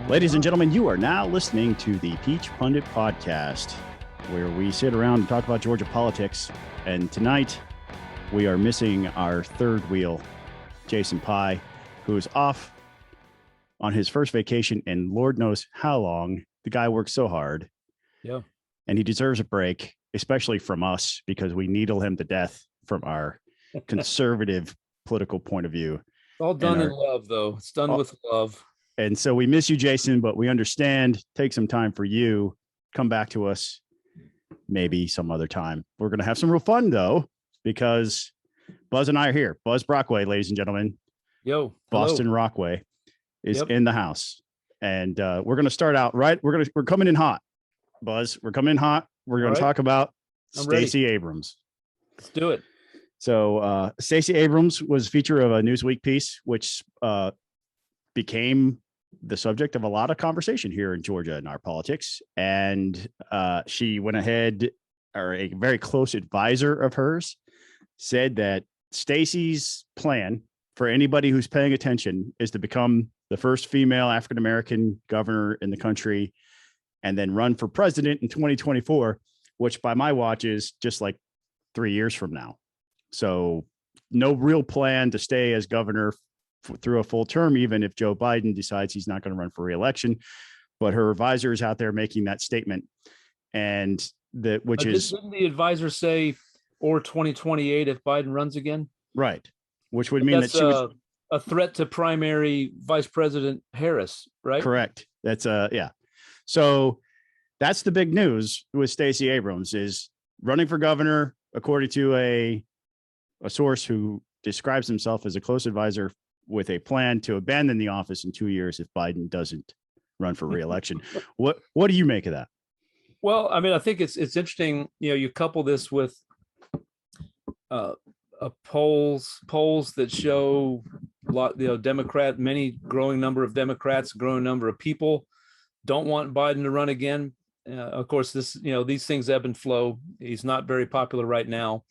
Ladies and gentlemen, you are now listening to the Peach Pundit Podcast, where we sit around and talk about Georgia politics. And tonight, we are missing our third wheel, Jason Pye, who is off on his first vacation in Lord knows how long. The guy works so hard. Yeah. And he deserves a break, especially from us, because we needle him to death from our conservative political point of view. It's all done in love, though. It's done with love. And so we miss you, Jason, but we understand. Take some time for you. Come back to us maybe some other time. We're going to have some real fun, though, because Buzz and I are here. Buzz Brockway, ladies and gentlemen. Yo, Boston hello. Rockway is in the house. And we're going to start out right. We're coming in hot, Buzz. We're coming in hot. We're going to talk about Stacey Abrams. Let's do it. So Stacey Abrams was feature of a Newsweek piece, which became the subject of a lot of conversation here in Georgia in our politics. And she went ahead, or a very close advisor of hers said that Stacey's plan, for anybody who's paying attention, is to become the first female African-American governor in the country and then run for president in 2024, which by my watch is just like 3 years from now. So no real plan to stay as governor through a full term, even if Joe Biden decides he's not going to run for re-election. But her advisor is out there making that statement. And didn't the advisor say, or 2028 if Biden runs again? Right. Which would mean that she was a threat to primary Vice President Harris, right? Correct. That's yeah. So that's the big news with Stacey Abrams, is running for governor, according to a source who describes himself as a close advisor, with a plan to abandon the office in 2 years if Biden doesn't run for re-election. What do you make of that? Well, I mean, I think it's interesting. You know, you couple this with polls that show a lot, many growing number of Democrats, growing number of people don't want Biden to run again. Of course, these things ebb and flow. He's not very popular right now.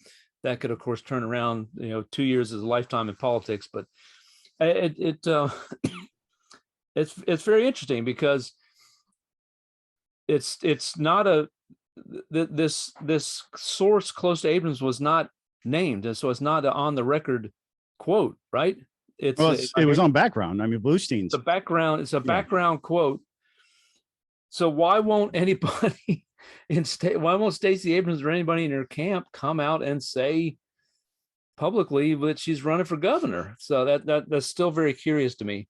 That could, of course, turn around. 2 years is a lifetime in politics, but it's very interesting because it's not this source close to Abrams was not named, and so it's not an on the record quote, right? It was on background. I mean, Bluestein's background. It's a background quote. So why won't anybody why won't Stacey Abrams or anybody in her camp come out and say publicly that she's running for governor? So that's still very curious to me.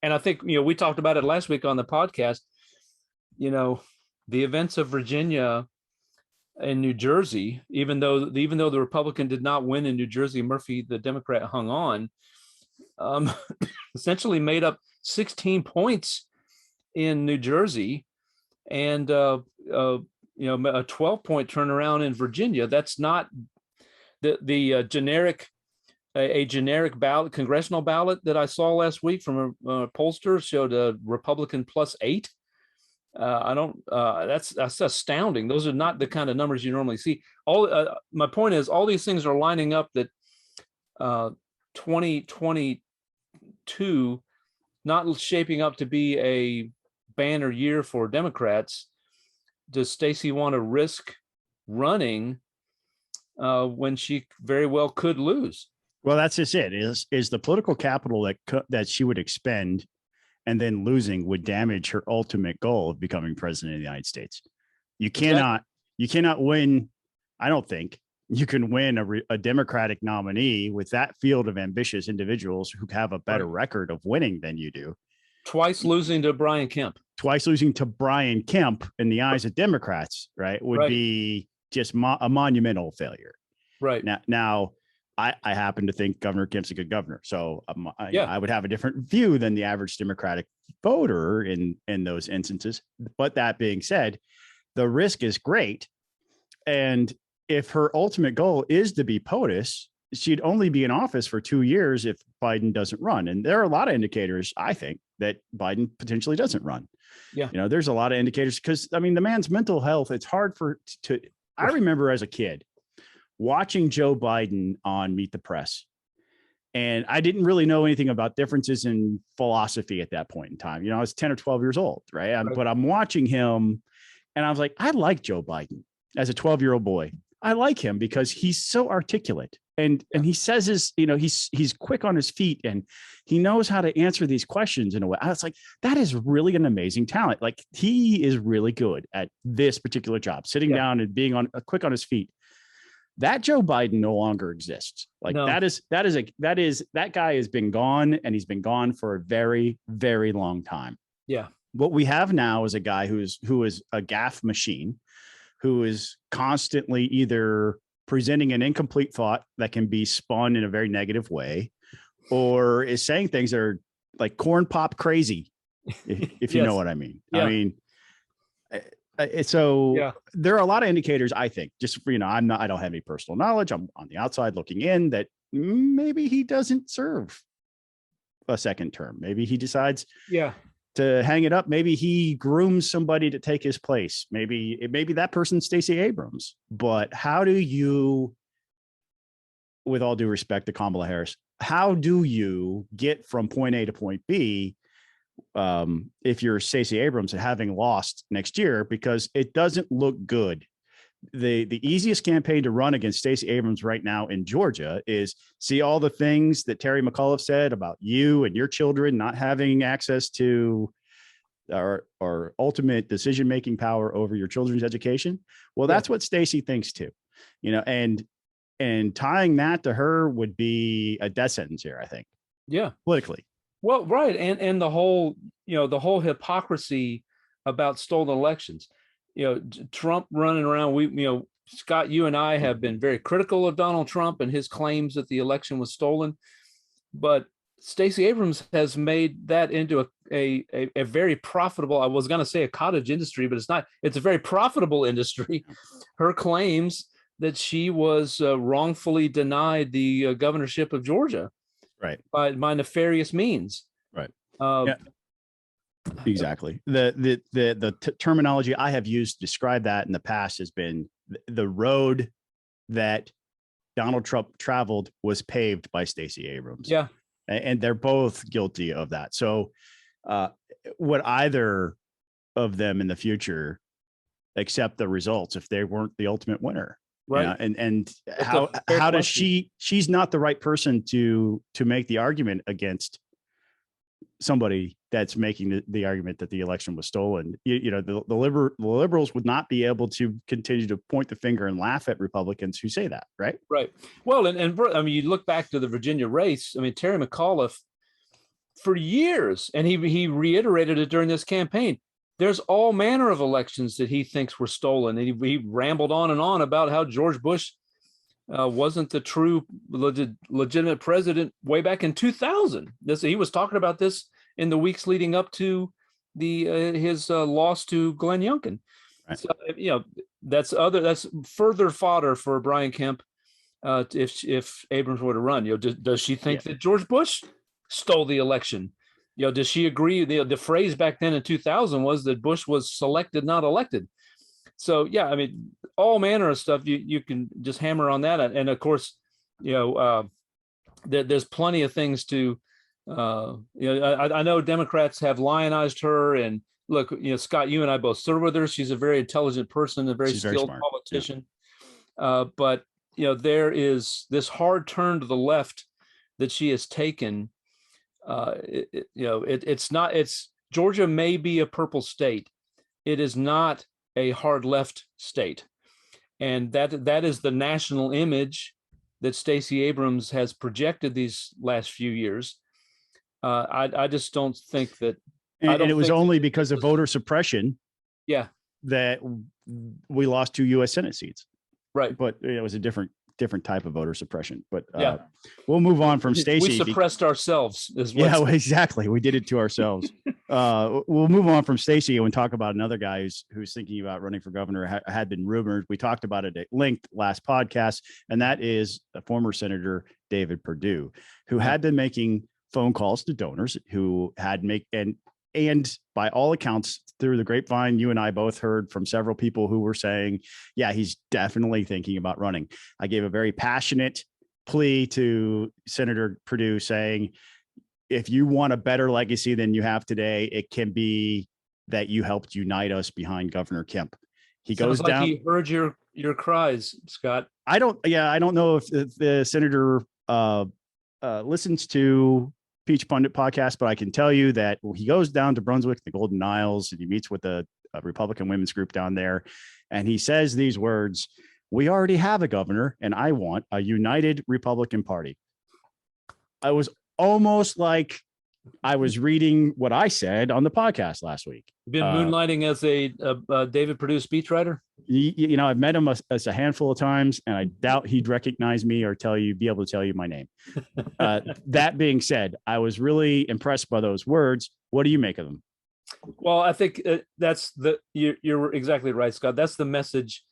And I think, we talked about it last week on the podcast, the events of Virginia and New Jersey, even though the Republican did not win in New Jersey, Murphy, the Democrat, hung on, essentially made up 16 points in New Jersey and a 12-point turnaround in Virginia. That's not the generic ballot, congressional ballot that I saw last week from a pollster showed a Republican +8. That's astounding. Those are not the kind of numbers you normally see. My point is, all these things are lining up that 2022 not shaping up to be a banner year for Democrats. Does Stacey want to risk running when she very well could lose? Well, that's just it. Is the political capital that she would expend and then losing would damage her ultimate goal of becoming president of the United States. You cannot win. I don't think you can win a Democratic nominee with that field of ambitious individuals who have a better record of winning than you do. Twice losing to Brian Kemp in the eyes of Democrats, right, would be just a monumental failure. Right. Now, I happen to think Governor Kemp's a good governor. So I would have a different view than the average Democratic voter in those instances. But that being said, the risk is great. And if her ultimate goal is to be POTUS, she'd only be in office for 2 years if Biden doesn't run. And there are a lot of indicators, I think, that Biden potentially doesn't run. Yeah. There's a lot of indicators because, I mean, the man's mental health, it's hard I remember as a kid watching Joe Biden on Meet the Press And I didn't really know anything about differences in philosophy at that point in time. I was 10 or 12 years old, right? But I'm watching him and I was like, I like Joe Biden as a 12-year-old boy. I like him because he's so articulate and he says he's quick on his feet and he knows how to answer these questions in a way. I was like, that is really an amazing talent. Like he is really good at this particular job, sitting down and being quick on his feet. That Joe Biden no longer exists. Like that guy has been gone and he's been gone for a very, very long time. Yeah. What we have now is a guy who is a gaffe machine, who is constantly either presenting an incomplete thought that can be spun in a very negative way, or is saying things that are like corn pop crazy, if you know what I mean. Yeah. I mean, so there are a lot of indicators, I think, just for, I don't have any personal knowledge. I'm on the outside looking in, that maybe he doesn't serve a second term. Maybe he decides to hang it up. Maybe he grooms somebody to take his place. Maybe that person's Stacey Abrams. But how do you, with all due respect to Kamala Harris, how do you get from point A to point B if you're Stacey Abrams and having lost next year? Because it doesn't look good. The easiest campaign to run against Stacey Abrams right now in Georgia is see all the things that Terry McAuliffe said about you and your children not having access to our ultimate decision-making power over your children's education. Well, that's what Stacey thinks too, and tying that to her would be a death sentence here, I think. Yeah. Politically. Well, right. And the whole hypocrisy about stolen elections, Trump running around, Scott, you and I have been very critical of Donald Trump and his claims that the election was stolen, but Stacey Abrams has made that into a very profitable, I was going to say a cottage industry, but it's not, it's a very profitable industry. Her claims that she was wrongfully denied the governorship of Georgia. Right. By nefarious means. Right. Exactly. The terminology I have used to describe that in the past has been the road that Donald Trump traveled was paved by Stacey Abrams. Yeah. And they're both guilty of that. So would either of them in the future accept the results if they weren't the ultimate winner? Right. And how does she's not the right person to make the argument against somebody that's making the argument that the election was stolen. The liberals would not be able to continue to point the finger and laugh at Republicans who say that. Right. Right. Well, and I mean, you look back to the Virginia race. I mean, Terry McAuliffe for years, and he reiterated it during this campaign. There's all manner of elections that he thinks were stolen. And he rambled on and on about how George Bush wasn't the true legitimate president way back in 2000. He was talking about this in the weeks leading up to his loss to Glenn Youngkin. Right. So, that's further fodder for Brian Kemp if Abrams were to run. Does she think that George Bush stole the election? Does she agree? The phrase back then in 2000 was that Bush was selected, not elected. So, I mean, all manner of stuff you can just hammer on that. And of course, there's plenty of things to, I know Democrats have lionized her. And look, Scott, you and I both serve with her. She's a very intelligent person, a very skilled politician. Yeah. But, there is this hard turn to the left that she has taken. Georgia may be a purple state. It is not a hard left state. And that is the national image that Stacey Abrams has projected these last few years. I just don't think that. And it was only because of voter suppression. Yeah. That we lost 2 U.S. Senate seats. Right. But it was a different type of voter suppression. But we'll move on from Stacey. We suppressed ourselves. Exactly. We did it to ourselves. We'll move on from Stacey and talk about another guy who's thinking about running for governor. Had been rumored. We talked about it at length last podcast, and that is a former Senator David Perdue, who had been making phone calls to donors who had and by all accounts through the grapevine, you and I both heard from several people who were saying, yeah, he's definitely thinking about running. I gave a very passionate plea to Senator Perdue saying, if you want a better legacy than you have today, it can be that you helped unite us behind Governor Kemp. He Sounds goes like down. he heard your cries, Scott. I don't know if the senator listens to Peach Pundit podcast, but I can tell you that he goes down to Brunswick, the Golden Isles, and he meets with a Republican women's group down there. And he says these words: "We already have a governor, and I want a united Republican Party." I was almost like I was reading what I said on the podcast last week. Been moonlighting as a David Perdue speechwriter. I've met him as a handful of times, and I doubt he'd recognize me or be able to tell you my name. That being said, I was really impressed by those words. What do you make of them? Well, I think you're exactly right, Scott. That's the message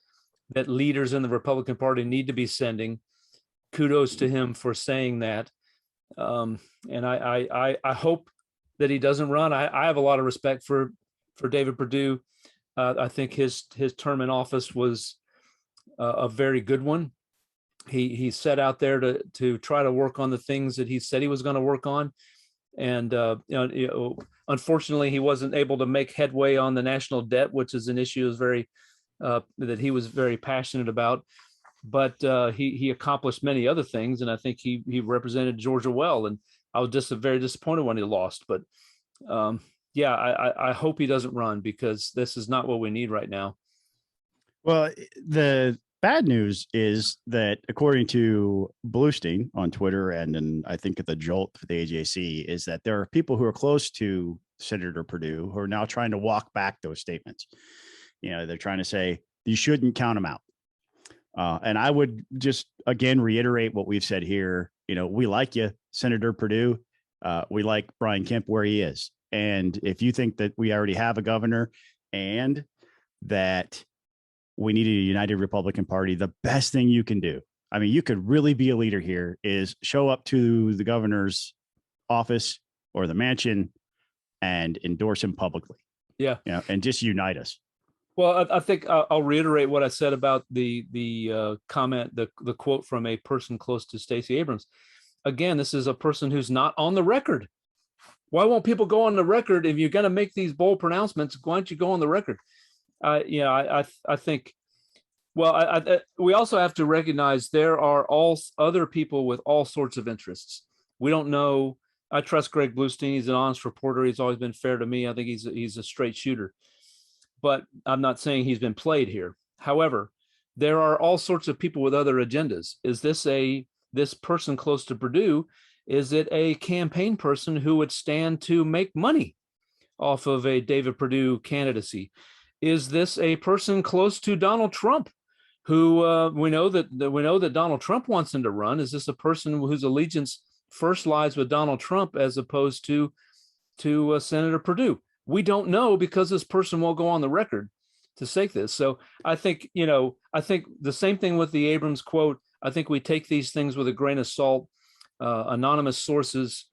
that leaders in the Republican Party need to be sending. Kudos to him for saying that. And I hope that he doesn't run. I have a lot of respect for David Perdue. I think his term in office was a very good one. He set out there to try to work on the things that he said he was going to work on. And unfortunately, he wasn't able to make headway on the national debt, which is an issue that he was very passionate about. But he accomplished many other things, and I think he represented Georgia well. And I was just very disappointed when he lost. But I hope he doesn't run, because this is not what we need right now. Well, the bad news is that, according to Bluestein on Twitter, and then I think at the Jolt for the AJC, is that there are people who are close to Senator Perdue who are now trying to walk back those statements. They're trying to say you shouldn't count them out. And I would just, again, reiterate what we've said here. We like you, Senator Perdue. We like Brian Kemp where he is. And if you think that we already have a governor and that we need a united Republican Party, the best thing you can do, I mean, you could really be a leader here, is show up to the governor's office or the mansion and endorse him publicly. Yeah. And just unite us. Well, I think I'll reiterate what I said about the comment, the quote from a person close to Stacey Abrams. Again, this is a person who's not on the record. Why won't people go on the record? If you're going to make these bold pronouncements, why don't you go on the record? I think, well, we also have to recognize there are all other people with all sorts of interests. We don't know. I trust Greg Bluestein. He's an honest reporter. He's always been fair to me. I think he's a straight shooter. But I'm not saying he's been played here. However, there are all sorts of people with other agendas. Is this person close to Perdue? Is it a campaign person who would stand to make money off of a David Perdue candidacy? Is this a person close to Donald Trump, who we know that Donald Trump wants him to run? Is this a person whose allegiance first lies with Donald Trump as opposed to Senator Perdue? We don't know, because this person won't go on the record to say this. So I think the same thing with the Abrams quote. I think we take these things with a grain of salt. Anonymous sources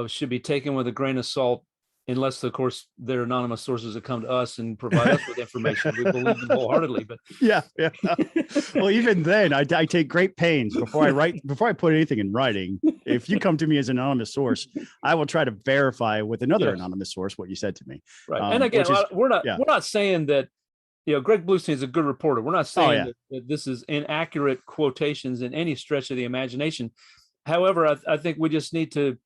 should be taken with a grain of salt, unless, of course, they're anonymous sources that come to us and provide us with information. We believe them wholeheartedly. But yeah. Well, even then, I take great pains before I put anything in writing. If you come to me as an anonymous source, I will try to verify with another anonymous source what you said to me. Right. And again, we're not saying that, Greg Bluestein is a good reporter. We're not saying that this is inaccurate quotations in any stretch of the imagination. However, I think we just need to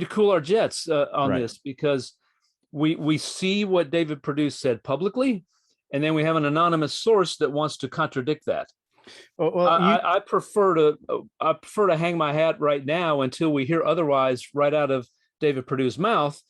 cool our jets on this, because we see what David Perdue said publicly, and then we have an anonymous source that wants to contradict that. Well, I prefer to hang my hat right now until we hear otherwise right out of David Perdue's mouth,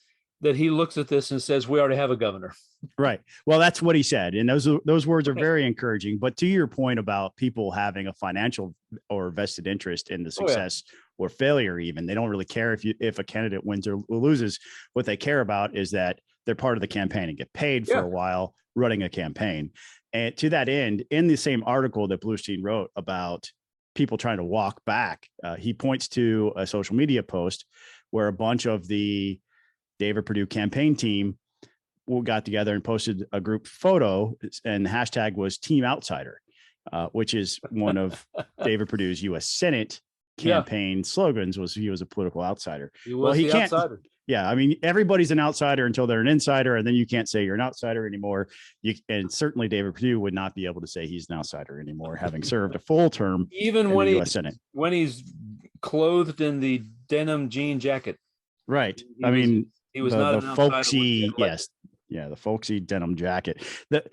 that he looks at this and says, we already have a governor. Right. Well, that's what he said. And those words are very encouraging. But to your point about people having a financial or vested interest in the success or failure, even, they don't really care if a candidate wins or loses. What they care about is that they're part of the campaign and get paid for a while running a campaign. And to that end, in the same article that Bluestein wrote about people trying to walk back, he points to a social media post where a bunch of the David Perdue campaign team got together and posted a group photo, and the hashtag was Team Outsider, which is one of David Perdue's U.S. Senate campaign slogans was he was a political outsider. He was the outsider. Yeah, I mean, everybody's an outsider until they're an insider, and then you can't say you're an outsider anymore. And certainly David Perdue would not be able to say he's an outsider anymore, having served a full term even in the U.S. Senate. When he's clothed in the denim jean jacket. Right. He was not the folksy, yes. Yeah, the folksy denim jacket. The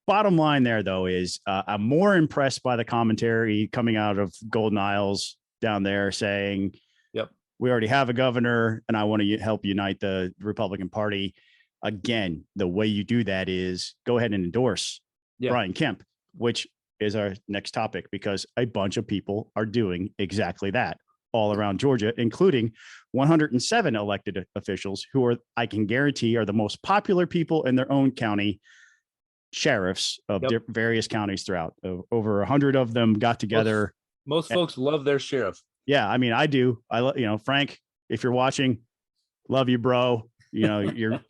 bottom line there, though, is I'm more impressed by the commentary coming out of Golden Isles down there saying, yep, we already have a governor and I want to help unite the Republican Party. Again, the way you do that is go ahead and endorse Brian Kemp, which is our next topic, because a bunch of people are doing exactly that all around Georgia, including 107 elected officials who are, I can guarantee, are the most popular people in their own county, sheriffs of various counties throughout. Over 100 of them got together. Most folks love their sheriff. Yeah, I mean, I do. Frank, if you're watching, love you, bro. You're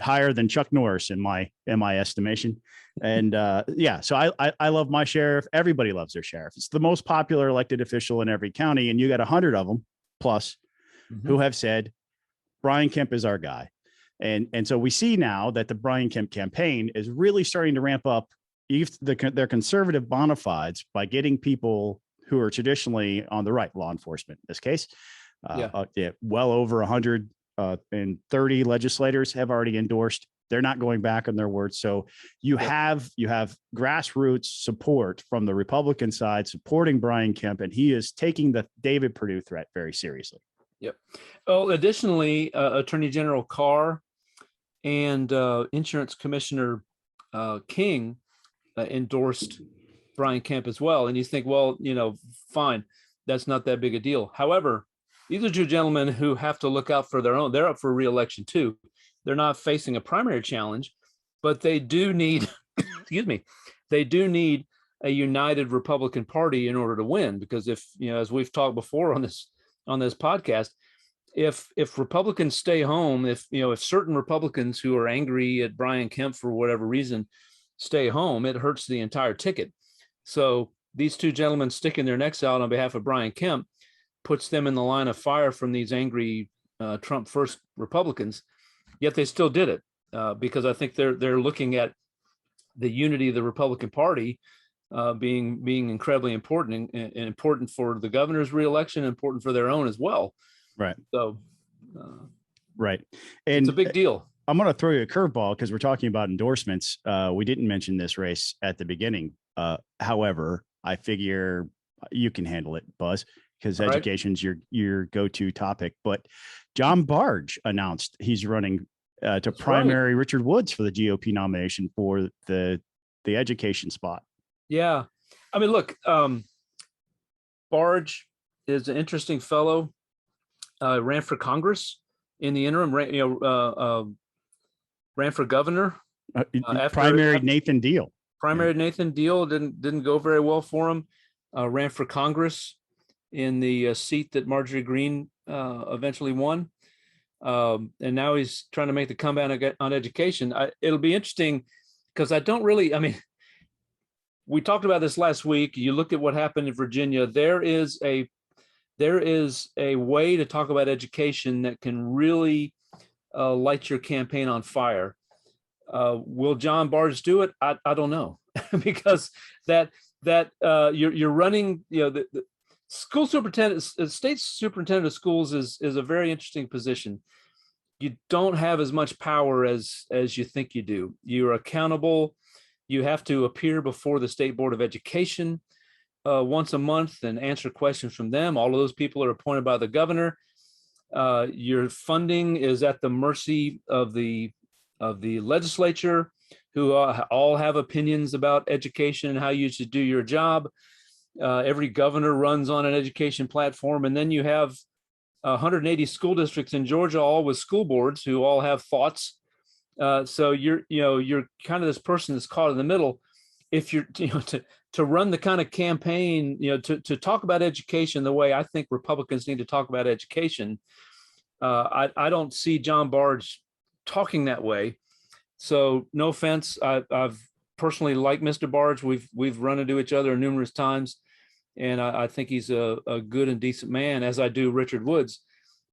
higher than Chuck Norris in my estimation. And so I love my sheriff. Everybody loves their sheriff. It's the most popular elected official in every county, and you got 100 of them plus who have said Brian Kemp is our guy. And so we see now that the Brian Kemp campaign is really starting to ramp up their conservative bona fides by getting people who are traditionally on the right, law enforcement in this case. Well over 130 legislators have already endorsed. They're not going back on their words. So you have grassroots support from the Republican side supporting Brian Kemp, and he is taking the David Perdue threat very seriously. Yep. Oh, additionally, Attorney General Carr and Insurance Commissioner King endorsed Brian Kemp as well. And you think, well, fine, that's not that big a deal. However, these are two gentlemen who have to look out for their own. They're up for re-election too. They're not facing a primary challenge, but they do need, they do need a united Republican Party in order to win. Because if, as we've talked before on this podcast, if Republicans stay home, if certain Republicans who are angry at Brian Kemp for whatever reason stay home, it hurts the entire ticket. So these two gentlemen sticking their necks out on behalf of Brian Kemp puts them in the line of fire from these angry Trump first Republicans. Yet they still did it because I think they're looking at the unity of the Republican Party being incredibly important and important for the governor's reelection, important for their own as well. Right. So, right. And it's a big deal. I'm going to throw you a curveball because we're talking about endorsements. We didn't mention this race at the beginning. However, I figure you can handle it, Buzz, because education's your go-to topic. But John Barge announced he's running to primary Richard Woods for the GOP nomination for the education spot. Yeah. I mean, look, Barge is an interesting fellow. Ran for Congress in the interim, ran for governor. Primary Nathan Deal. Nathan Deal didn't go very well for him. Ran for Congress in the seat that Marjorie Greene eventually won. And now he's trying to make the comeback on education. It'll be interesting because we talked about this last week. You look at what happened in Virginia. There is a way to talk about education that can really light your campaign on fire. Will John Barge do it? I don't know because that you're running, the school superintendent, state superintendent of schools is a very interesting position. You don't have as much power as you think you do. You're accountable. You have to appear before the State Board of Education once a month and answer questions from them. All of those people are appointed by the governor. Your funding is at the mercy of the legislature, who all have opinions about education and how you should do your job. Every governor runs on an education platform, and then you have 180 school districts in Georgia, all with school boards who all have thoughts. So you're kind of this person that's caught in the middle. If you're to run the kind of campaign, to talk about education the way I think Republicans need to talk about education, I don't see John Barge talking that way. So no offense, I've personally liked Mr. Barge. We've run into each other numerous times, and I think he's a good and decent man, as I do Richard Woods.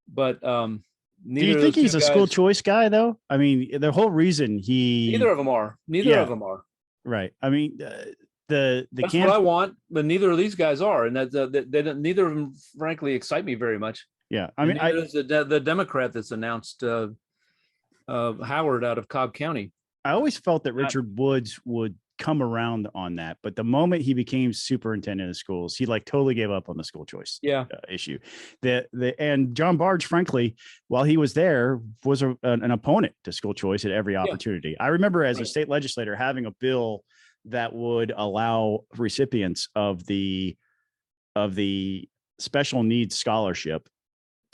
But Do neither you of think those he's two a school guys, choice guy though? I mean, the whole reason neither of them are. Neither Yeah. of them are. right. I mean, the That's camp. what I want, but neither of these guys are, and they don't, neither of them, frankly, excite me very much. Yeah. I And mean, neither is the Democrat that's announced, Howard out of Cobb County. I always felt that Richard Woods would come around on that, but the moment he became superintendent of schools, he like totally gave up on the school choice issue. And John Barge, frankly, while he was there, was an opponent to school choice at every opportunity. I remember as a state legislator having a bill that would allow recipients of the special needs scholarship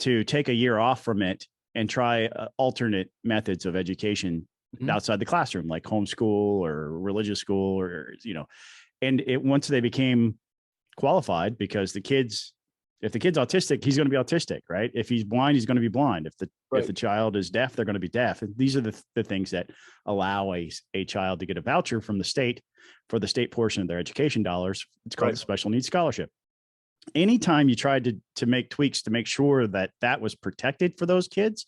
to take a year off from it and try alternate methods of education outside the classroom, like homeschool or religious school, or, and once they became qualified, because if the kid's autistic, he's going to be autistic, right? If he's blind, he's going to be blind. If the child is deaf, they're going to be deaf. And these are the things that allow a child to get a voucher from the state for the state portion of their education dollars. It's called a special needs scholarship. Anytime you tried to make tweaks to make sure that was protected for those kids,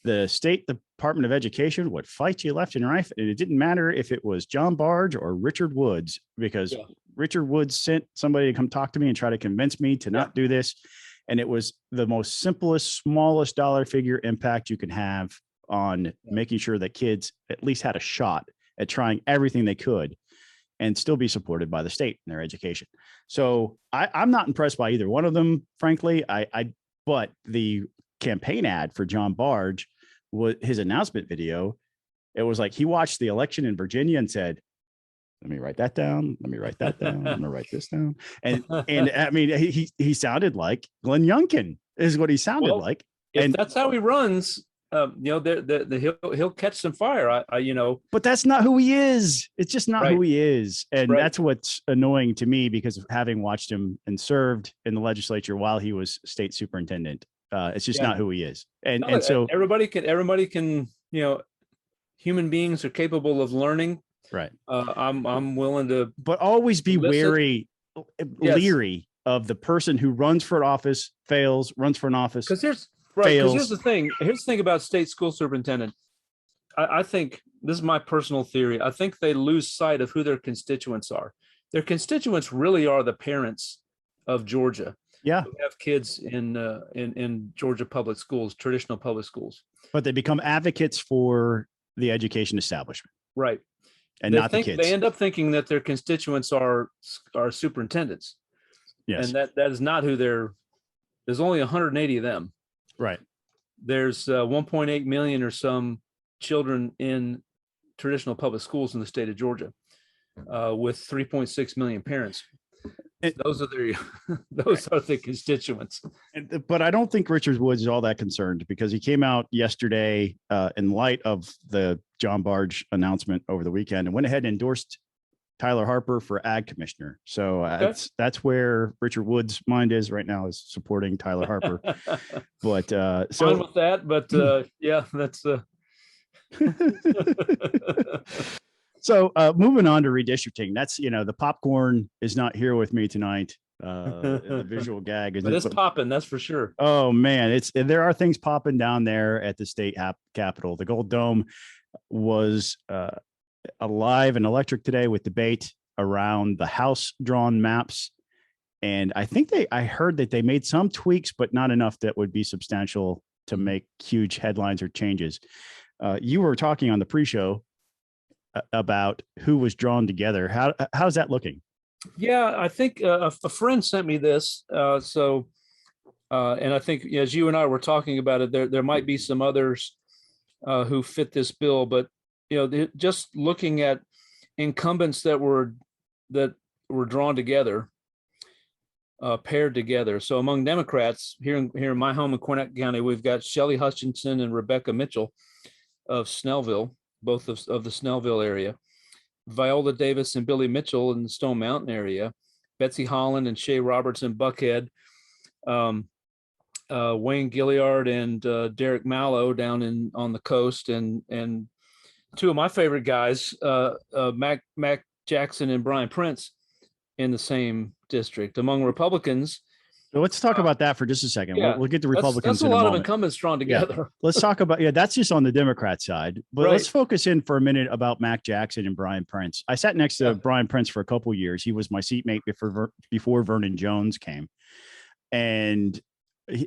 the state Department of Education would fight you left and right. And it didn't matter if it was John Barge or Richard Woods, because Richard Woods sent somebody to come talk to me and try to convince me to not do this. And it was the most simplest, smallest dollar figure impact you can have on making sure that kids at least had a shot at trying everything they could and still be supported by the state in their education. So I'm not impressed by either one of them, frankly. But the campaign ad for John Barge, was his announcement video. It was like he watched the election in Virginia and said, "Let me write that down. Let me write that down. I'm gonna write this down." And I mean, he sounded like Glenn Youngkin is what he sounded like. If that's how he runs, he'll catch some fire. But that's not who he is. It's just not who he is, and that's what's annoying to me, because of having watched him and served in the legislature while he was state superintendent. It's just not who he is, and so everybody can human beings are capable of learning. Right. I'm willing to, but always be leery of the person who runs for an office, fails, runs for an office. Because here's the thing about state school superintendent. I think this is my personal theory. I think they lose sight of who their constituents are. Their constituents really are the parents of Georgia. Yeah, who have kids in Georgia public schools, traditional public schools. But they become advocates for the education establishment. Right. And not the kids. They end up thinking that their constituents are superintendents. Yes. And that is not who there's only 180 of them. Right. There's 1.8 million or some children in traditional public schools in the state of Georgia, with 3.6 million parents. Those are the constituents. But I don't think Richard Woods is all that concerned, because he came out yesterday in light of the John Barge announcement over the weekend and went ahead and endorsed Tyler Harper for ag commissioner. So that's where Richard Woods' mind is right now, is supporting Tyler Harper. But fine with that. But that's So moving on to redistricting, that's, the popcorn is not here with me tonight. The visual gag is, but it's popping, that's for sure. Oh man, there are things popping down there at the state capitol. The Gold Dome was alive and electric today with debate around the House drawn maps. And I heard that they made some tweaks, but not enough that would be substantial to make huge headlines or changes. You were talking on the pre-show about who was drawn together. How's that looking? Yeah, I think a friend sent me this. And I think as you and I were talking about it, there might be some others who fit this bill, but just looking at incumbents that were drawn together, paired together. So among Democrats here in my home in Gwinnett County, we've got Shelley Hutchinson and Rebecca Mitchell of Snellville, both of the Snellville area, Viola Davis and Billy Mitchell in the Stone Mountain area, Betsy Holland and Shay Roberts in Buckhead, Wayne Gilliard and Derek Mallow down on the coast, and two of my favorite guys, Mac Jackson and Brian Prince in the same district. Among Republicans, So let's talk about that for just a second. yeah, We'll get to that's Republicans a in a lot of moment. incumbents drawn Yeah. together. Let's talk about, that's just on the Democrat side, but Right. let's focus in for a minute about Mac Jackson and Brian Prince. I sat next to Yeah. Brian Prince for a couple of years. He was my seatmate before Vernon Jones came, and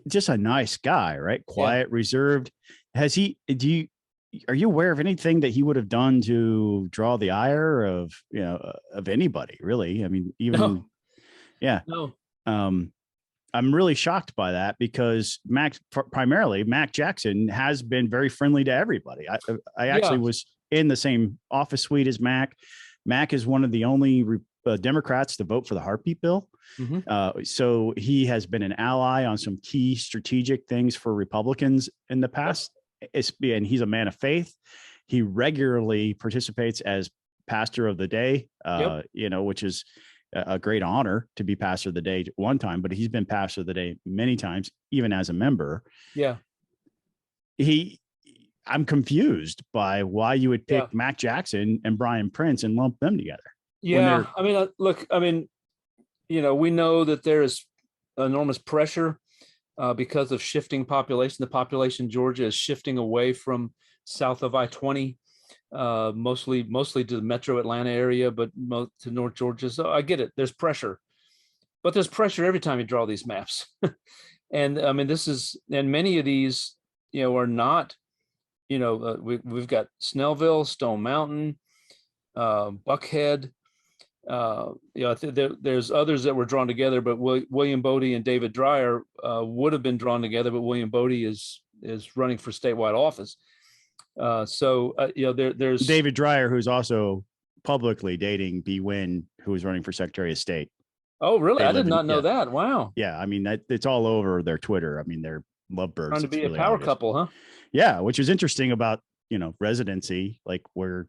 just a nice guy, right? Quiet, reserved. Are you aware of anything that he would have done to draw the ire of, of anybody really? I mean, even, No. yeah. No. I'm really shocked by that because primarily Mac Jackson has been very friendly to everybody. I actually was in the same office suite as Mac. Mac is one of the only Democrats to vote for the heartbeat bill. Mm-hmm. So he has been an ally on some key strategic things for Republicans in the past. And he's a man of faith. He regularly participates as pastor of the day, which is a great honor to be pastor of the day one time, but he's been pastor of the day many times, even as a member. Yeah. I'm confused by why you would pick Mac Jackson and Brian Prince and lump them together. Yeah. I mean, look, I mean, we know that there is enormous pressure because of shifting population. The population in Georgia is shifting away from south of I-20. Mostly to the metro Atlanta area, but to North Georgia. So I get it. There's pressure, but there's pressure every time you draw these maps. And I mean, and many of these, are not, we've got Snellville, Stone Mountain, Buckhead. There's others that were drawn together, but William Bodie and David Dreyer would have been drawn together, but William Bodie is running for statewide office. There's David Dreyer, who's also publicly dating B. Wynn, who is running for Secretary of State. Oh, really? I did not know that. Wow. Yeah. I mean, it's all over their Twitter. I mean, they're lovebirds. Trying to be really a power couple, huh? Yeah. Which is interesting about, residency, like where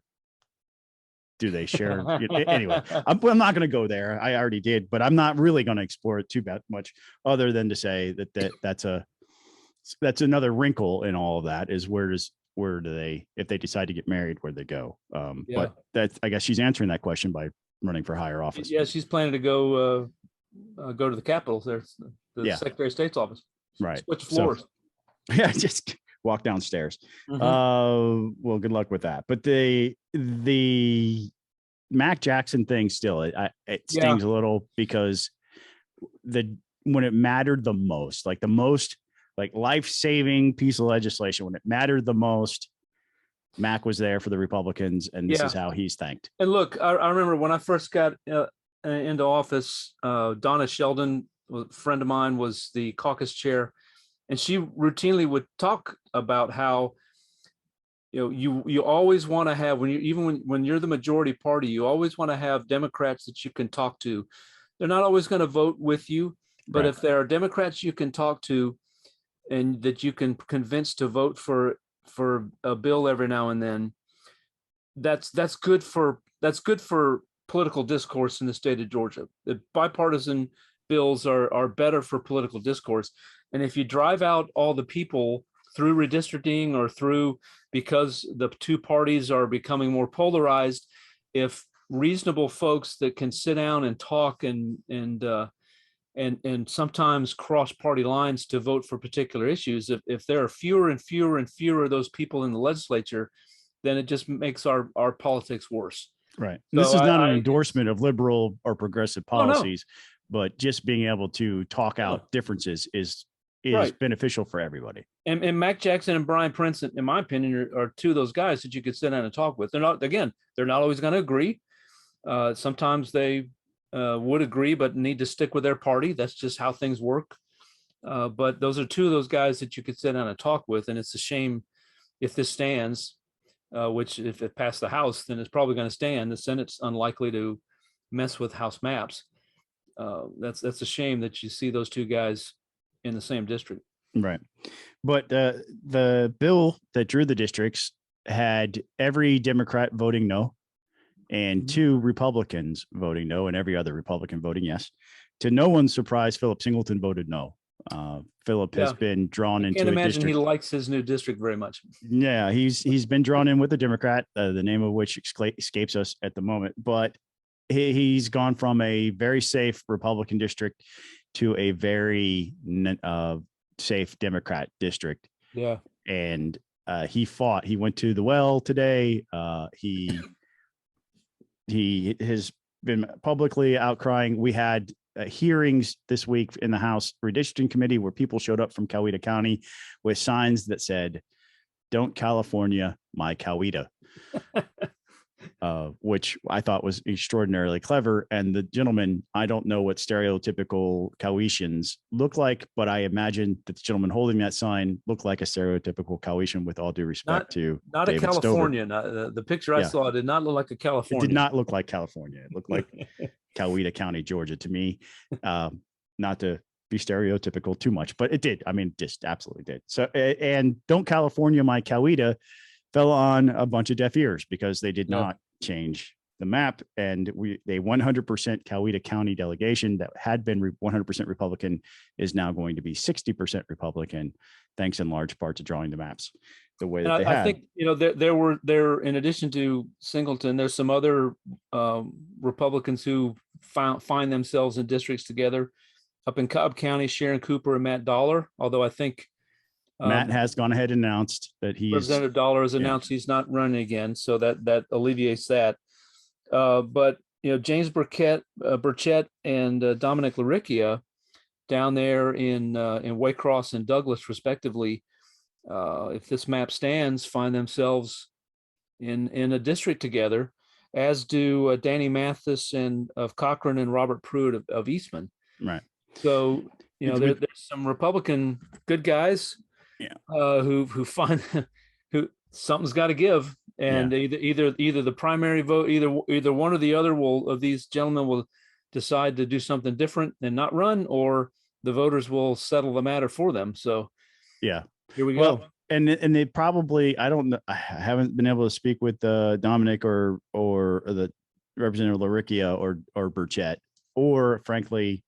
do they share? Anyway, I'm not going to go there. I already did, but I'm not really going to explore it too much other than to say that's another wrinkle in all of that is where do they, if they decide to get married, where they go? But I guess she's answering that question by running for higher office. Yeah, she's planning to go to the Capitol. There's the Secretary of State's office. Right. Switch floors. Yeah, just walk downstairs. Mm-hmm. Well, good luck with that. But the Mac Jackson thing still, it stings a little because when it mattered the most, like life-saving piece of legislation, when it mattered the most, Mac was there for the Republicans, and this is how he's thanked. And look, I remember when I first got into office, Donna Sheldon, a friend of mine, was the caucus chair, and she routinely would talk about how you always want to have, when you're the majority party, you always want to have Democrats that you can talk to. They're not always going to vote with you, but if there are Democrats you can talk to and that you can convince to vote for a bill every now and then, that's good for political discourse in the state of Georgia. The bipartisan bills are better for political discourse. And if you drive out all the people through redistricting or because the two parties are becoming more polarized, if reasonable folks that can sit down and talk and sometimes cross party lines to vote for particular issues, if there are fewer and fewer and fewer of those people in the legislature, then it just makes our politics worse. Right. So this is not an endorsement of liberal or progressive policies, but just being able to talk out differences is beneficial for everybody. And Mac Jackson and Brian Prince, in my opinion, are two of those guys that you could sit down and talk with. They're not always going to agree. Sometimes they would agree, but need to stick with their party. That's just how things work. But those are two of those guys that you could sit down and talk with. And it's a shame if this stands, which if it passed the House, then it's probably going to stand. The Senate's unlikely to mess with House maps. That's a shame that you see those two guys in the same district. Right. But the bill that drew the districts had every Democrat voting no and two Republicans voting no and every other Republican voting yes. To no one's surprise, Philip Singleton voted no. Philip has been drawn into a district. He likes his new district very much. Yeah, he's been drawn in with a Democrat, the name of which escapes us at the moment. But he's gone from a very safe Republican district to a very safe Democrat district. Yeah. And he went to the well today. He has been publicly outcrying. We had hearings this week in the House Redistricting Committee where people showed up from Coweta County with signs that said, "Don't California my Coweta," which I thought was extraordinarily clever. And the gentleman, I don't know what stereotypical Cowetians look like, but I imagine that the gentleman holding that sign looked like a stereotypical Cowetian, with all due respect to not David a Californian. The picture I saw did not look like a Californian. It did not look like California. It looked like Coweta County, Georgia to me. Not to be stereotypical too much, but it did. I mean, just absolutely did. So, and "Don't California my Coweta" fell on a bunch of deaf ears because they did not change the map. And they 100% Coweta County delegation that had been 100% Republican is now going to be 60% Republican, thanks in large part to drawing the maps the way that they had. I think, there in addition to Singleton, there's some other Republicans who find themselves in districts together. Up in Cobb County, Sharon Cooper and Matt Dollar, although I think Matt has gone ahead and announced that Representative Dollar has announced he's not running again, so that alleviates that. But James Burchett and Dominic Laricchia down there in Waycross and Douglas, respectively, if this map stands, find themselves in a district together, as do Danny Mathis of Cochran and Robert Pruitt of Eastman. Right. So there's some Republican good guys, who find who something's got to give, and either the primary vote, either one or the other of these gentlemen will decide to do something different and not run, or the voters will settle the matter for them. So here we go. And they probably, I don't know, I haven't been able to speak with Dominic or the Representative Laricchia or Burchett, or frankly,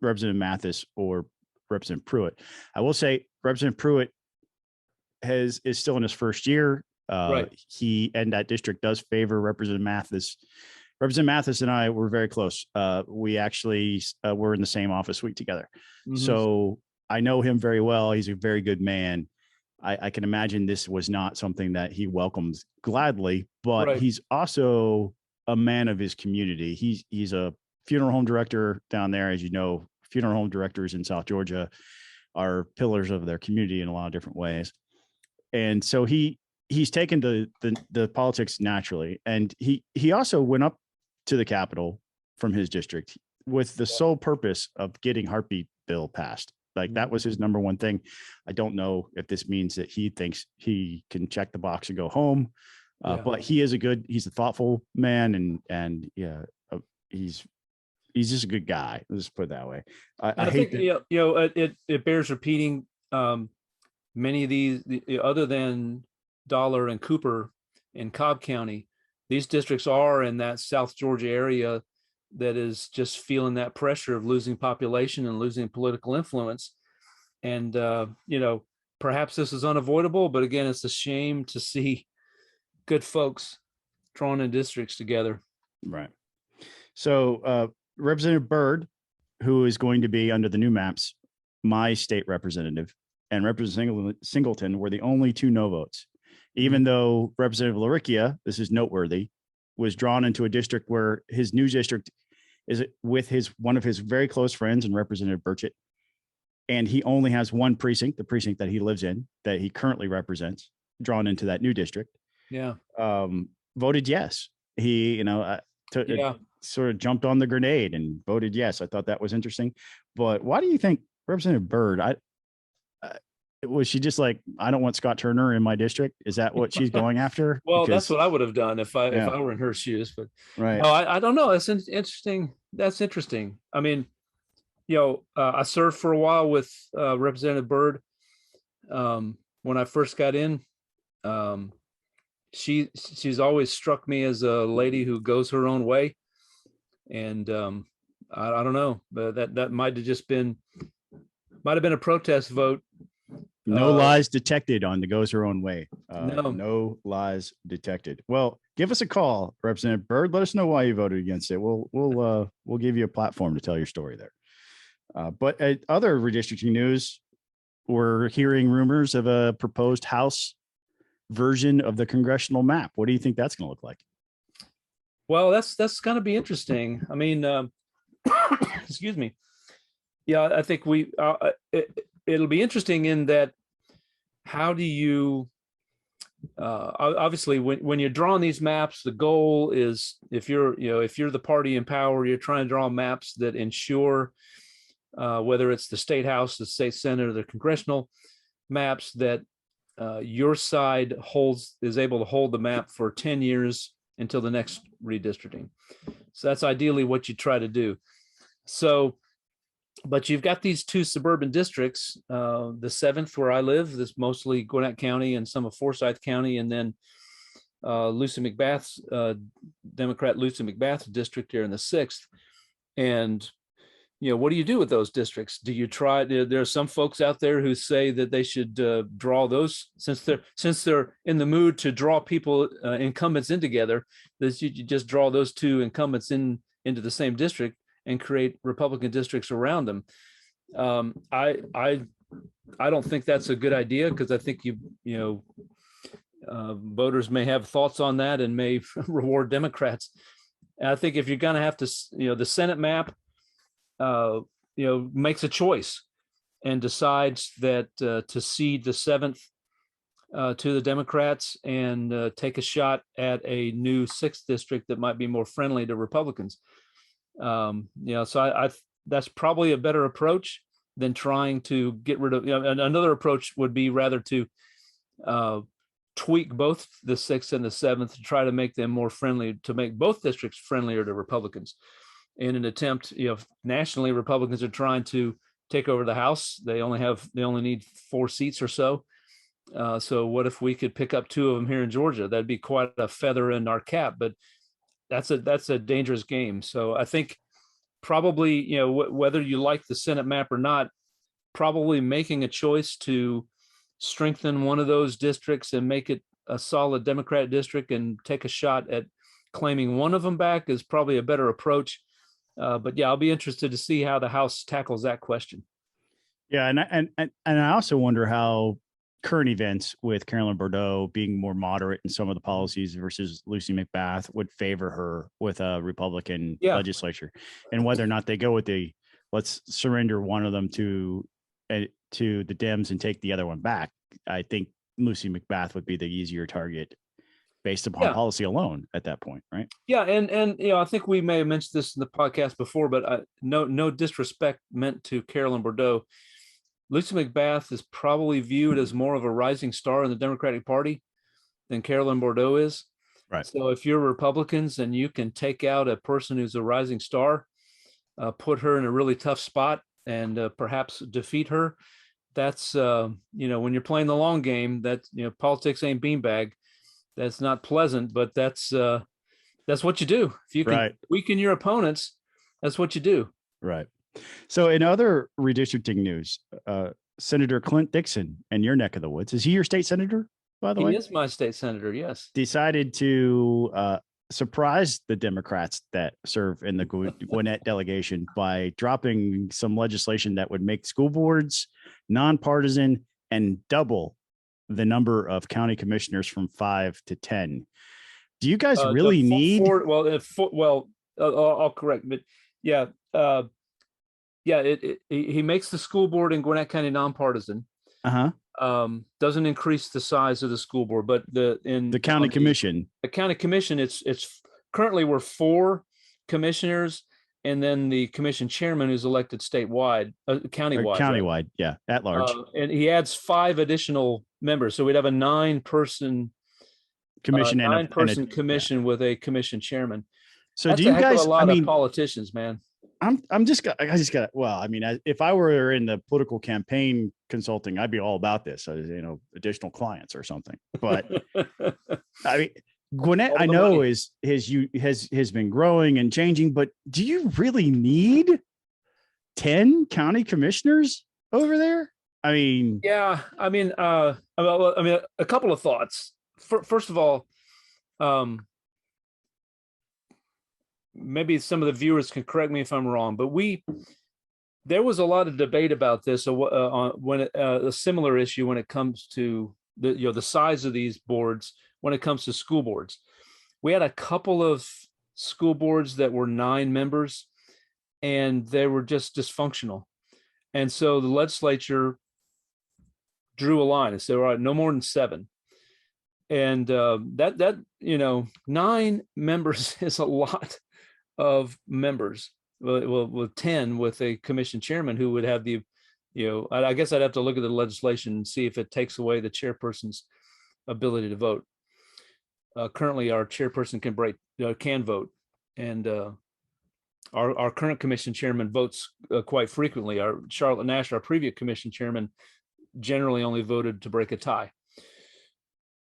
Representative Mathis or Representative Pruitt. I will say Representative Pruitt is still in his first year. He and that district does favor Representative Mathis. Representative Mathis and I were very close. We actually were in the same office suite together. Mm-hmm. So I know him very well. He's a very good man. I can imagine this was not something that he welcomes gladly, but he's also a man of his community. He's a funeral home director down there. As you know, funeral home directors in South Georgia are pillars of their community in a lot of different ways. And so he's taken the politics naturally. And he also went up to the Capitol from his district with the sole purpose of getting heartbeat bill passed. Like, that was his number one thing. I don't know if this means that he thinks he can check the box and go home. But he's a thoughtful man, and he's just a good guy. Let's put it that way. I think it bears repeating. Many of these, other than Dollar and Cooper in Cobb County, these districts are in that South Georgia area that is just feeling that pressure of losing population and losing political influence. And, perhaps this is unavoidable, but again, it's a shame to see good folks drawn in districts together. Right. So Representative Byrd, who is going to be under the new maps, my state representative, and Representative Singleton were the only two no votes, even though Representative Laricchia, this is noteworthy, was drawn into a district where his new district is with one of his very close friends and Representative Burchett. And he only has one precinct, the precinct that he lives in, that he currently represents, drawn into that new district. Voted yes. He, sort of jumped on the grenade and voted yes. I thought that was interesting. But why do you think Representative Byrd, was she just like, I don't want Scott Turner in my district? Is that what she's going after? Well, that's what I would have done if I were in her shoes. But no, I don't know. That's interesting. That's interesting. I mean, I served for a while with Representative Byrd. When I first got in, she's always struck me as a lady who goes her own way. And I don't know, but that might have been a protest vote No lies detected on the Goes Her Own Way. No. No lies detected. Well, give us a call, Representative Byrd. Let us know why you voted against it. We'll give you a platform to tell your story there. But other redistricting news, we're hearing rumors of a proposed House version of the congressional map. What do you think that's going to look like? Well, that's going to be interesting. I mean, excuse me. Yeah, I think it'll be interesting in that. How do you obviously when you're drawing these maps, the goal is if you're the party in power, you're trying to draw maps that ensure whether it's the state house, the state senate, or the congressional maps, that your side is able to hold the map for 10 years until the next redistricting. So that's ideally what you try to do. So, but you've got these two suburban districts, the 7th where I live, this mostly Gwinnett County and some of Forsyth County, and then Lucy McBath's Democrat Lucy McBath's district here in the 6th. And what do you do with those districts? Do you try? There are some folks out there who say that they should draw those, since they're in the mood to draw people, incumbents in together, that you just draw those two incumbents into the same district and create Republican districts around them. I don't think that's a good idea, because I think voters may have thoughts on that and may reward Democrats. And I think if you're going to have to, the Senate map, makes a choice and decides that to cede the 7th to the Democrats and take a shot at a new 6th district that might be more friendly to Republicans. So I that's probably a better approach than trying to get rid of. Another approach would be rather to tweak both the 6th and the 7th to try to make them more friendly, to make both districts friendlier to Republicans. In an attempt, nationally, Republicans are trying to take over the House. They only need 4 seats or so. So what if we could pick up 2 of them here in Georgia? That'd be quite a feather in our cap, but that's a dangerous game. So I think probably, whether you like the Senate map or not, probably making a choice to strengthen one of those districts and make it a solid Democratic district and take a shot at claiming one of them back is probably a better approach. But yeah, I'll be interested to see how the House tackles that question. Yeah, and I also wonder how current events with Carolyn Bordeaux being more moderate in some of the policies versus Lucy McBath would favor her with a Republican legislature, and whether or not they go with let's surrender one of them to the Dems and take the other one back. I think Lucy McBath would be the easier target based upon policy alone at that point, right? Yeah, and I think we may have mentioned this in the podcast before, but no disrespect meant to Carolyn Bordeaux. Lucy McBath is probably viewed as more of a rising star in the Democratic Party than Carolyn Bordeaux is. Right. So if you're Republicans and you can take out a person who's a rising star, put her in a really tough spot and perhaps defeat her, that's, when you're playing the long game, that, politics ain't beanbag. That's not pleasant, but that's what you do. If you can weaken your opponents, that's what you do. Right. So in other redistricting news, Senator Clint Dixon in your neck of the woods, is he your state senator, by the way? He is my state senator, yes. Decided to surprise the Democrats that serve in the Gwinnett delegation by dropping some legislation that would make school boards nonpartisan and double the number of county commissioners from 5 to 10. Do you guys really need? I'll correct, but yeah. He makes the school board in Gwinnett County nonpartisan. Doesn't increase the size of the school board, but the county commission. The county commission, it's currently we're 4 commissioners, and then the commission chairman who's elected statewide, countywide, yeah, at large. And he adds 5 additional members, so we'd have a 9-person commission, commission with a commission chairman. So do you guys? A lot of politicians, man. I just got. Well, I mean, if I were in the political campaign consulting, I'd be all about this. Additional clients or something. But I mean, Gwinnett, I know has been growing and changing. But do you really need 10 county commissioners over there? I mean, Yeah, I mean, a couple of thoughts. First of all, maybe some of the viewers can correct me if I'm wrong, but there was a lot of debate about this when a similar issue when it comes to the size of these boards when it comes to school boards. We had a couple of school boards that were 9 members, and they were just dysfunctional, and so the legislature drew a line and said, all right, no more than 7. And that 9 members is a lot of members. Well, with 10 with a commission chairman who would have I guess I'd have to look at the legislation and see if it takes away the chairperson's ability to vote. Currently, our chairperson can vote, and our current commission chairman votes quite frequently. Our Charlotte Nash, our previous commission chairman, generally only voted to break a tie.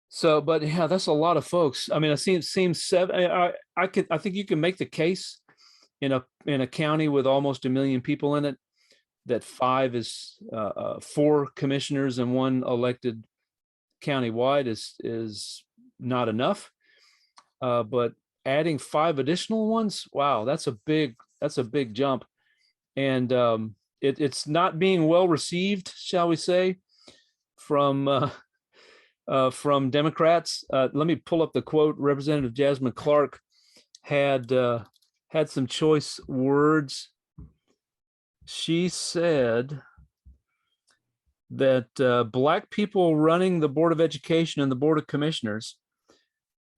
So, but yeah, that's a lot of folks. I mean, it seems 7. I think you can make the case in a county with almost 1 million people in it that 5 is 4 commissioners and 1 elected countywide is not enough. But adding 5 additional ones, wow, that's a big jump, and it's not being well received, shall we say, from Democrats. Let me pull up the quote. Representative Jasmine Clark had some choice words. She said that Black people running the Board of Education and the Board of Commissioners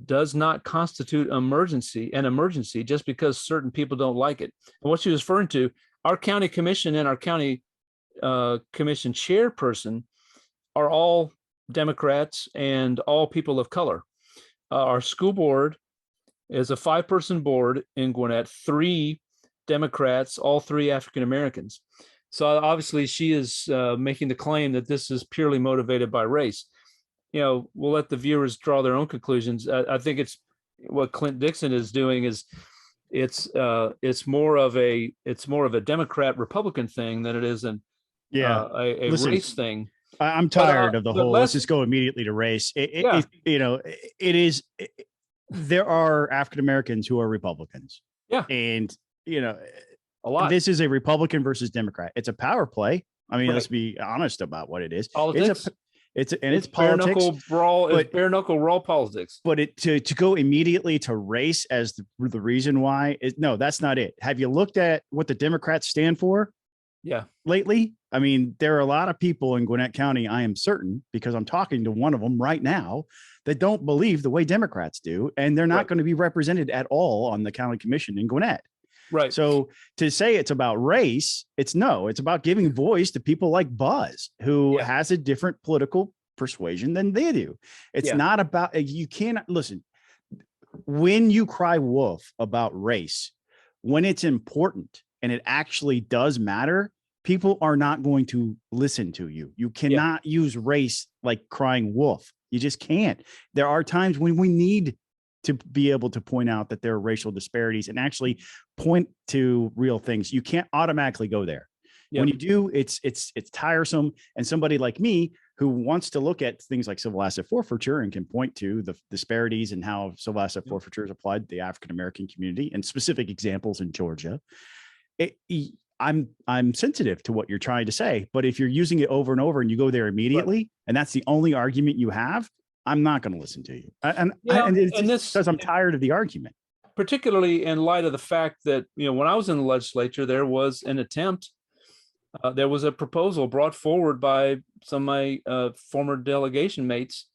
does not constitute an emergency just because certain people don't like it. And what she was referring to, our county commission and our county commission chairperson are all Democrats and all people of color. Our school board is a 5-person board in Gwinnett, 3 Democrats, all 3 African Americans. So obviously she is making the claim that this is purely motivated by race. We'll let the viewers draw their own conclusions. I think it's what Clint Dixon is doing is it's more of a Democrat Republican thing than it is a race thing. I'm tired of the whole, let's just go immediately to race. It is, there are African Americans who are Republicans. Yeah. And, a lot. This is a Republican versus Democrat. It's a power play. I mean, let's be honest about what it is. Politics. It's politics. Bare knuckle brawl. It's bare knuckle raw politics. But to go immediately to race as the reason why no, that's not it. Have you looked at what the Democrats stand for? Yeah. Lately, I mean, there are a lot of people in Gwinnett County, I am certain, because I'm talking to one of them right now, that don't believe the way Democrats do, and they're not going to be represented at all on the county commission in Gwinnett. Right. So to say it's about race, it's about giving voice to people like Buzz, who has a different political persuasion than they do. It's not about, you cannot listen. When you cry wolf about race, when it's important and it actually does matter, people are not going to listen to you. You cannot use race like crying wolf. You just can't. There are times when we need to be able to point out that there are racial disparities and actually point to real things. You can't automatically go there. Yep. When you do, it's tiresome. And somebody like me who wants to look at things like civil asset forfeiture and can point to the disparities and how civil asset forfeiture is applied to the African-American community and specific examples in Georgia. I'm sensitive to what you're trying to say, but if you're using it over and over and you go there immediately, and that's the only argument you have, I'm not going to listen to you. And this because I'm tired of the argument. Particularly in light of the fact that, when I was in the legislature, there was an attempt, there was a proposal brought forward by some of my former delegation mates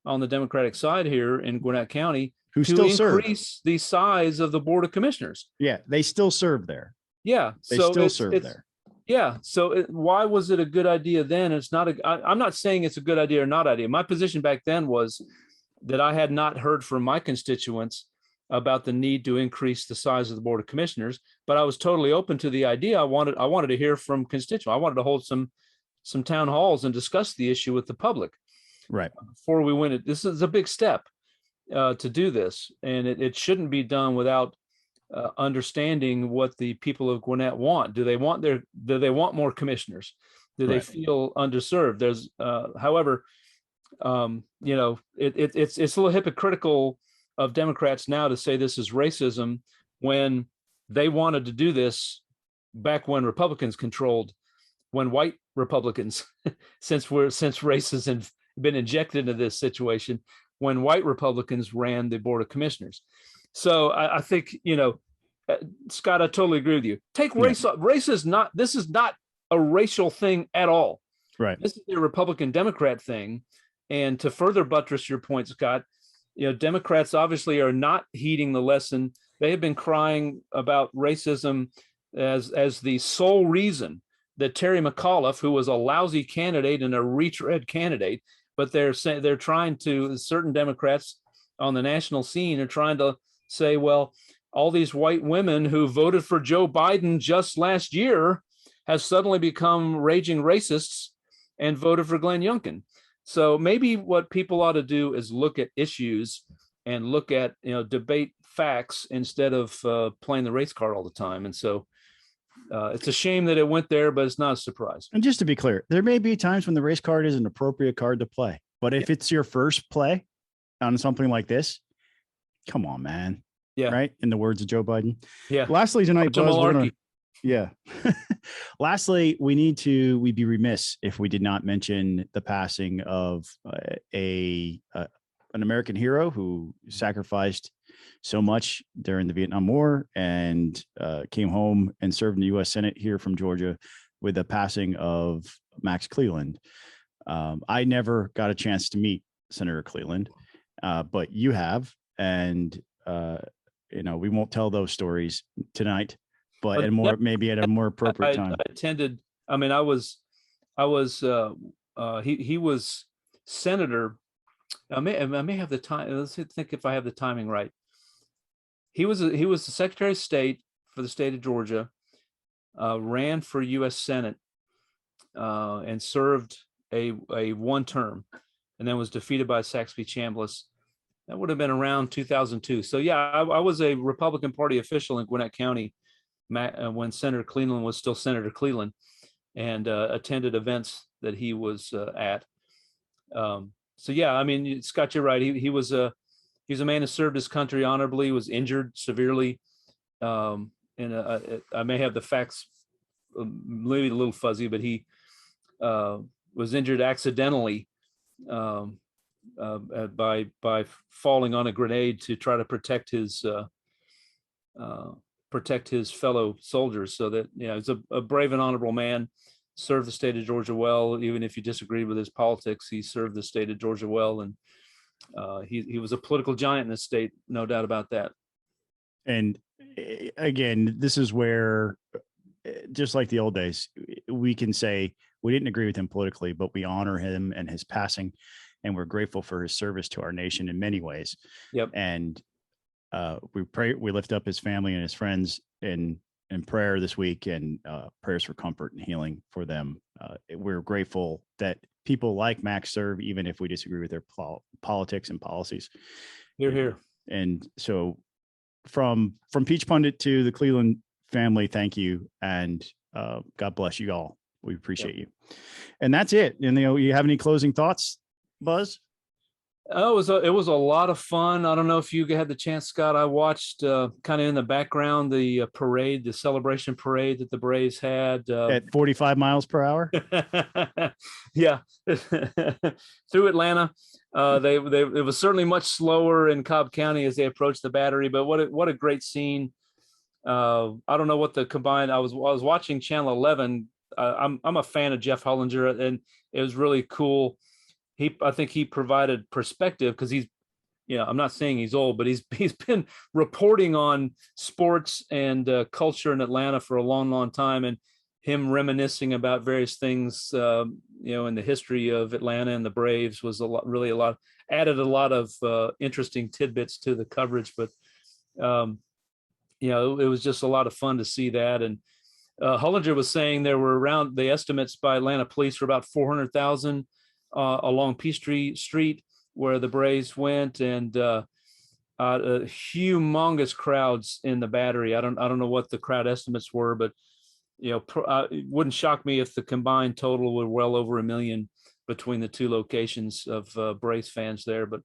on the Democratic side here in Gwinnett County who still increase the size of the Board of Commissioners. Yeah, they still serve there. Yeah, they still serve there. Yeah. So why was it a good idea then? It's not I'm not saying it's a good idea or not idea. My position back then was that I had not heard from my constituents about the need to increase the size of the Board of Commissioners, but I was totally open to the idea. I wanted to hear from constituents. I wanted to hold some town halls and discuss the issue with the public. Right. Before we went, this is a big step to do this, and it shouldn't be done without understanding what the people of Gwinnett want. Do they want more commissioners? Do they Right. feel underserved? There's, however, it's a little hypocritical of Democrats now to say this is racism when they wanted to do this back when Republicans controlled, when white Republicans, since race has been injected into this situation, when white Republicans ran the Board of Commissioners. So I think, Scott, I totally agree with you. Take race. Yeah. Race is not. This is not a racial thing at all. Right. This is a Republican Democrat thing. And to further buttress your point, Scott, Democrats obviously are not heeding the lesson. They have been crying about racism as the sole reason that Terry McAuliffe, who was a lousy candidate and a retread candidate, but they're trying to, certain Democrats on the national scene are trying to say, well, all these white women who voted for Joe Biden just last year have suddenly become raging racists and voted for Glenn Youngkin. So maybe what people ought to do is look at issues and look at, debate facts instead of playing the race card all the time. And so it's a shame that it went there, but it's not a surprise. And just to be clear, there may be times when the race card is an appropriate card to play, but if it's your first play on something like this, come on, man. Yeah. Right. In the words of Joe Biden. Yeah. Lastly, tonight, Buzz, Lastly, we'd be remiss if we did not mention the passing of an American hero who sacrificed so much during the Vietnam War and came home and served in the U.S. Senate here from Georgia with the passing of Max Cleland. I never got a chance to meet Senator Cleland, but you have, and we won't tell those stories tonight, but maybe at a more appropriate time. I attended. I mean, he was senator. I may have the time. Let's think if I have the timing right. He was the Secretary of State for the state of Georgia, ran for U.S. Senate, and served a one term, and then was defeated by Saxby Chambliss. That would have been around 2002. So yeah, I was a Republican Party official in Gwinnett County when Senator Cleland was still Senator Cleland, and attended events that he was at. So yeah, I mean, Scott, you're right. He was a man who served his country honorably, was injured severely. And I may have the facts maybe a little fuzzy, but he was injured accidentally by falling on a grenade to try to protect his fellow soldiers. So that, he's a brave and honorable man, served the state of Georgia well. Even if you disagreed with his politics, he served the state of Georgia well. And he was a political giant in the state, no doubt about that. And again, this is where, just like the old days, we can say we didn't agree with him politically, but we honor him and his passing, and we're grateful for his service to our nation in many ways. Yep. And we lift up his family and his friends in prayer this week, and prayers for comfort and healing for them. We're grateful that people like Max serve, even if we disagree with their politics and policies. Hear, hear. And so from Peach Pundit to the Cleland family, thank you. And God bless you all. We appreciate you. And that's it. And you have any closing thoughts, Buzz? It was a lot of fun. I don't know if you had the chance, Scott. I watched kind of in the background the parade, the celebration parade that the Braves had at 45 miles per hour. Yeah, through Atlanta. It was certainly much slower in Cobb County as they approached the Battery. But what a great scene! I don't know what the combined. I was watching Channel 11. I'm a fan of Jeff Hollinger, and it was really cool. I think he provided perspective because he's, I'm not saying he's old, but he's been reporting on sports and culture in Atlanta for a long, long time, and him reminiscing about various things, in the history of Atlanta and the Braves was added a lot of interesting tidbits to the coverage. But it was just a lot of fun to see that. And Hollinger was saying there were around the estimates by Atlanta police for about 400,000 along Peachtree Street where the Braves went, and humongous crowds in the Battery. I don't know what the crowd estimates were, but it wouldn't shock me if the combined total were well over 1 million between the two locations of Braves fans there. But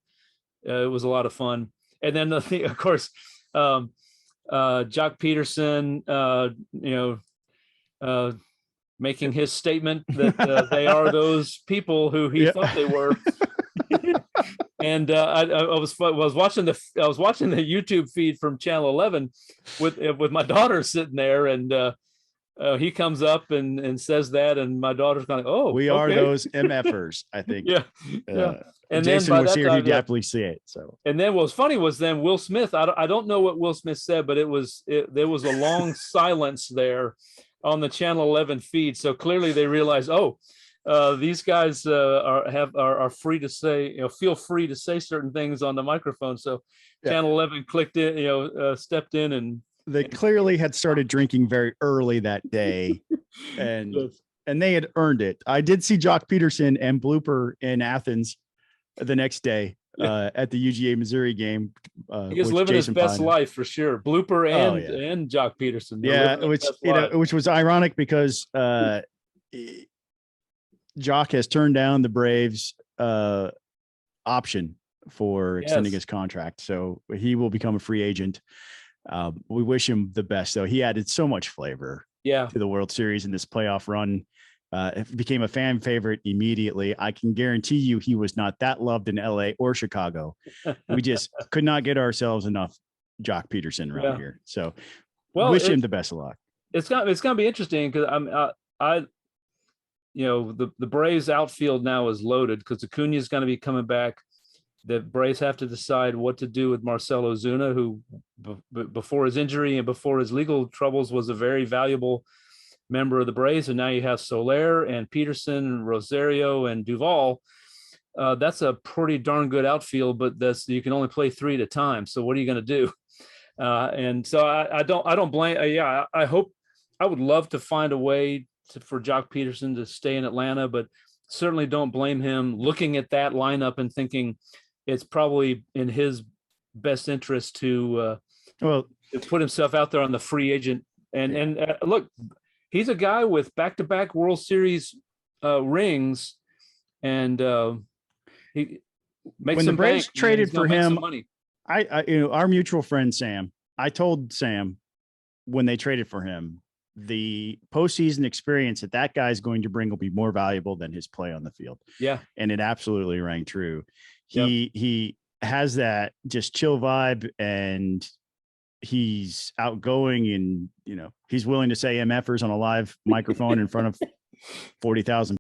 it was a lot of fun. And then the thing, of course, Jock Peterson, making his statement that they are those people who he thought they were. And I was watching the YouTube feed from Channel 11 with my daughter sitting there, and he comes up and says that, and my daughter's kind of, oh, we are those MFers, I think. Yeah. And Jason was here; he'd definitely see it. So, and then what was funny was then Will Smith. I don't know what Will Smith said, but there was a long silence there on the Channel 11 feed. So clearly they realized, these guys are free to say, feel free to say certain things on the microphone. So Channel 11 clicked in, stepped in, and they clearly had started drinking very early that day, and they had earned it. I did see Jock Peterson and Blooper in Athens the next day at the UGA Missouri game. He's living his best life for sure. Blooper and Jock Peterson. Which was ironic because Jock has turned down the Braves option for extending his contract, so he will become a free agent. We wish him the best, though. He added so much flavor to the World Series in this playoff run. It became a fan favorite immediately. I can guarantee you he was not that loved in LA or Chicago. We just could not get ourselves enough Jock Peterson around here. So wish him the best of luck. It's gonna be interesting because the Braves outfield now is loaded because Acuna is going to be coming back. The Braves have to decide what to do with Marcell Ozuna, who before his injury and before his legal troubles was a very valuable member of the Braves. And now you have Soler and Peterson, Rosario and Duvall. That's a pretty darn good outfield, but you can only play 3 at a time. So what are you going to do? And so I don't blame. I hope, I would love to find a way for Jock Peterson to stay in Atlanta, but certainly don't blame him looking at that lineup and thinking it's probably in his best interest to put himself out there on the free agent. And look, he's a guy with back-to-back World Series rings, and he makes when the Braves traded for him. Money. Our mutual friend Sam. I told Sam when they traded for him, the postseason experience that guy's going to bring will be more valuable than his play on the field. Yeah, and it absolutely rang true. He has that just chill vibe, and he's outgoing, and he's willing to say MFers on a live microphone in front of 40,000